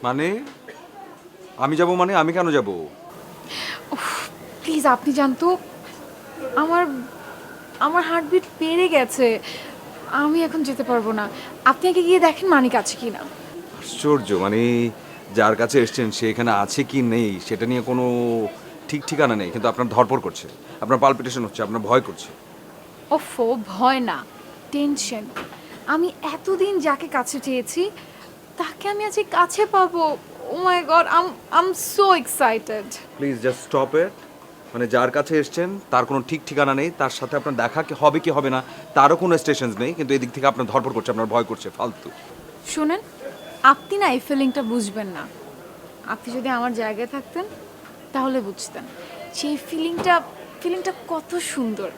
মানে আমি যাব মানে আমি কেন যাব? প্লিজ আপনি জানতো আমার আমার হার্টবিট বেড়ে গেছে, আমি এখন যেতে পারবো না। আপনি আগে গিয়ে দেখেন মানিক আছে কি না। আশ্চর্য, মানে যার কাছে এসছেন সে এখানে আছে কি নেই সেটা নিয়ে কোনো ঠিক ঠিকানা নেই, কিন্তু আপনার ধড়ফড় করছে, আপনার পালপিটেশন হচ্ছে, আপনার ভয় করছে। ওফো, ভয় না, টেনশন। আমি এতদিন যাকে কাছে চেয়েছি তাকে আমি আজকে কাছে পাবো। Oh my God, I am so excited. Please just stop it. মানে যার কাছে এসছেন তার কোনো ঠিক ঠিকানা নেই, তার সাথে আপনার দেখা কি হবে কি হবে না তারও কোনো স্টেশনস নেই, কিন্তু এদিক থেকে আপনার ধড়ফড় করছে, আপনার ভয় করছে, ফালতু। শুনেন, আপনি না এই ফিলিংটা বুঝবেন না। আপনি যদি আমার জায়গায় থাকতেন তাহলে বুঝতেন সেই ফিলিংটা কত সুন্দর।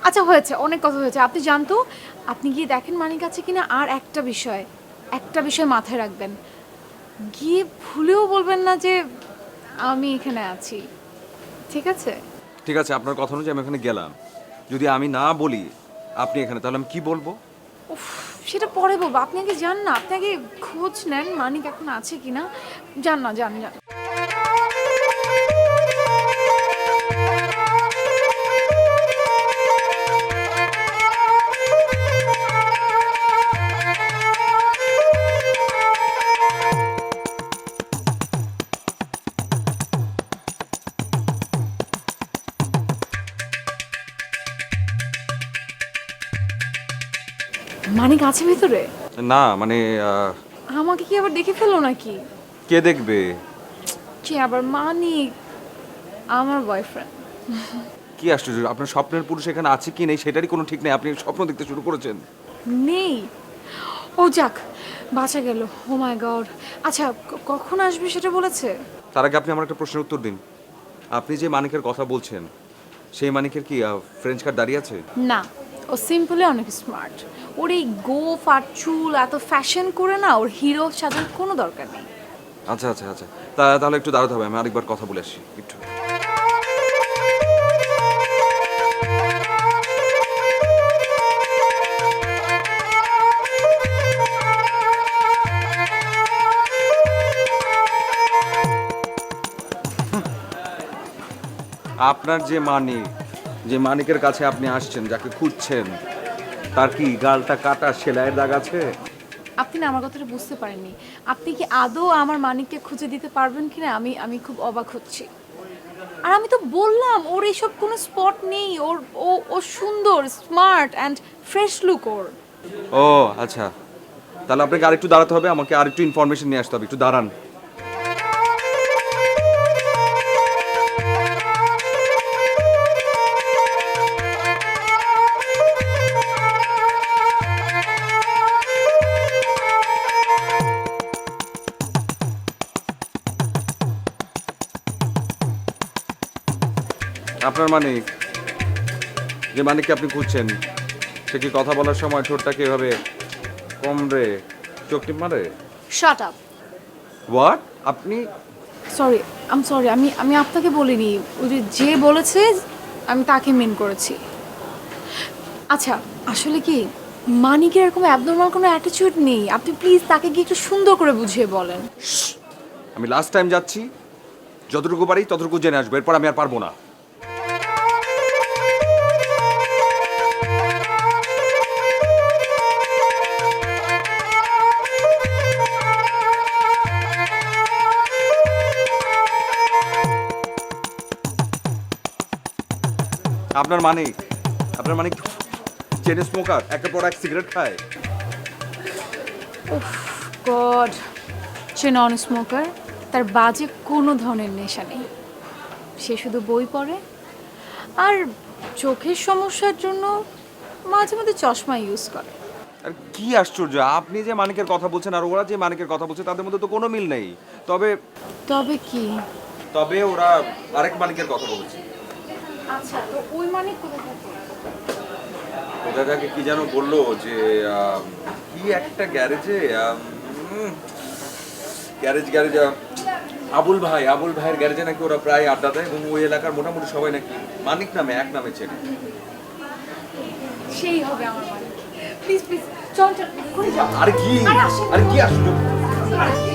আচ্ছা হয়েছে, অনেক কথা হয়েছে। আপনি জানতো, আপনি গিয়ে দেখেন মানিক আছে কিনা। আর একটা বিষয় মাথায় রাখবেন, গিয়ে ভুলেও বলবেন না যে আমি এখানে আছি, ঠিক আছে? ঠিক আছে, আপনার কথা অনুযায়ী আমি ওখানে গেলাম, যদি আমি না বলি আপনি এখানে, তাহলে আমি কি বলবো? উফ, সেটা পরে বলবো। আপনি আগে যান না, আপনি আগে খোঁজ নেন মানিক এখন আছে কিনা। যান না, যান যান। মানিক আছে ভিতরে? না মানে আমাকে কি আবার দেখে ফেলো নাকি? কে দেখবে? কে আবার? মানিক, আমার বয়ফ্রেন্ড। কি আশ্চর্য, আপনার স্বপ্নের পুরুষ এখানে আছে কি নেই সেটারই কোনো ঠিক নেই, আপনি স্বপ্ন দেখতে শুরু করেছেন। নেই? ও যাক, বাঁচা গেল। ও মাই গড। আচ্ছা, কখন আসবে সেটা বলেছে? তার আগে আপনি আমার একটা প্রশ্নের উত্তর দিন। আপনি যে মানিকের কথা বলছেন সেই মানিকের কি ফ্রেঞ্চ কার্ড দাঁড়িয়ে আছে? না, ও সিম্পলি অনেক স্মার্ট। ওর এই গোফ আর চুল এত ফ্যাশন করে না, ওর হিরো সাজার কোনো দরকার নেই। আচ্ছা আচ্ছা আচ্ছা, তাহলে একটু দাঁড়াতে হবে, আমি আরেকবার কথা বলে আসি একটু। আপনার যে মানিক, যে মানিকের কাছে আপনি আসছেন, যাকে খুঁজছেন, তার কি গালটা কাটা সেলাইয়ের দাগ আছে? আপনি না আমার কথাটা বুঝতে পারেননি। আপনি কি আদৌ আমার মানিককে খুঁজে দিতে পারবেন কিনা আমি আমি খুব অবাক হচ্ছি। আর আমি তো বললাম ওর এইসব কোনো স্পট নেই। ও সুন্দর, স্মার্ট অ্যান্ড ফ্রেশ লুক ওর। ও আচ্ছা, তাহলে আপনাকে আরেকটু দাঁড়াতে হবে, আমাকে আরেকটু ইনফরমেশন নিয়ে আসতে হবে, একটু দাঁড়ান। আপনার মানিক, যে মানিককে আপনি খুঁজছেন, সে কি কথা বলার সময় ঠোঁটটাকে এভাবে কমরে চোখ টিপ মারে? Shut up. হোয়াট? আপনি? সরি, আমি আমি আপনাকে বলিনি। ওই যে বলেছে আমি তাকে মিন করেছি। আচ্ছা, আসলে কি মানিকের এরকম অ্যাবনর্মাল কোনো অ্যাটিটিউড নেই। আপনি প্লিজ তাকে গিয়ে একটু সুন্দর করে বুঝিয়ে বলেন। আমি লাস্ট টাইম যাচ্ছি, যতটুকু পারি ততটুকু জেনে আসবো, এরপর আমি আর পারবো না। আপনার মানিক, আপনার মানিক চেন স্মোকার, একের পর এক সিগারেট খায়। গড, সে নন স্মোকার। তার বাজে কোনো ধরনের নেশা নেই। সে শুধু বই পড়ে আর চোখের সমস্যার জন্য মাঝে মধ্যে চশমা ইউজ করে। আর কি আশ্চর্য, আপনি যে মানিকের কথা বলছেন আর ওরা যে মানিকের কথা বলছে তাদের মধ্যে তো কোনো মিল নেই। তবে তবে কি? তবে ওরা আরেক মানিকের কথা বলেছে। আচ্ছা, তো ওই মানিক কোথায় থাকে? ওটা যাকে কি যেন বললো যে কি একটা গ্যারেজে, গ্যারেজ আবুল ভাইয়ের গ্যারেজে নাকি ওরা প্রায় আড্ডা দেয়, এবং ওই এলাকার মোটামুটি সবাই নাকি মানিক নামে এক নামে চেনে। সেই হবে আমার মানিক। প্লিজ প্লিজ, চল চল, এক্ষুনি যাও। আরে কি, আরে আসেন। আরে কি আশ্চর্য।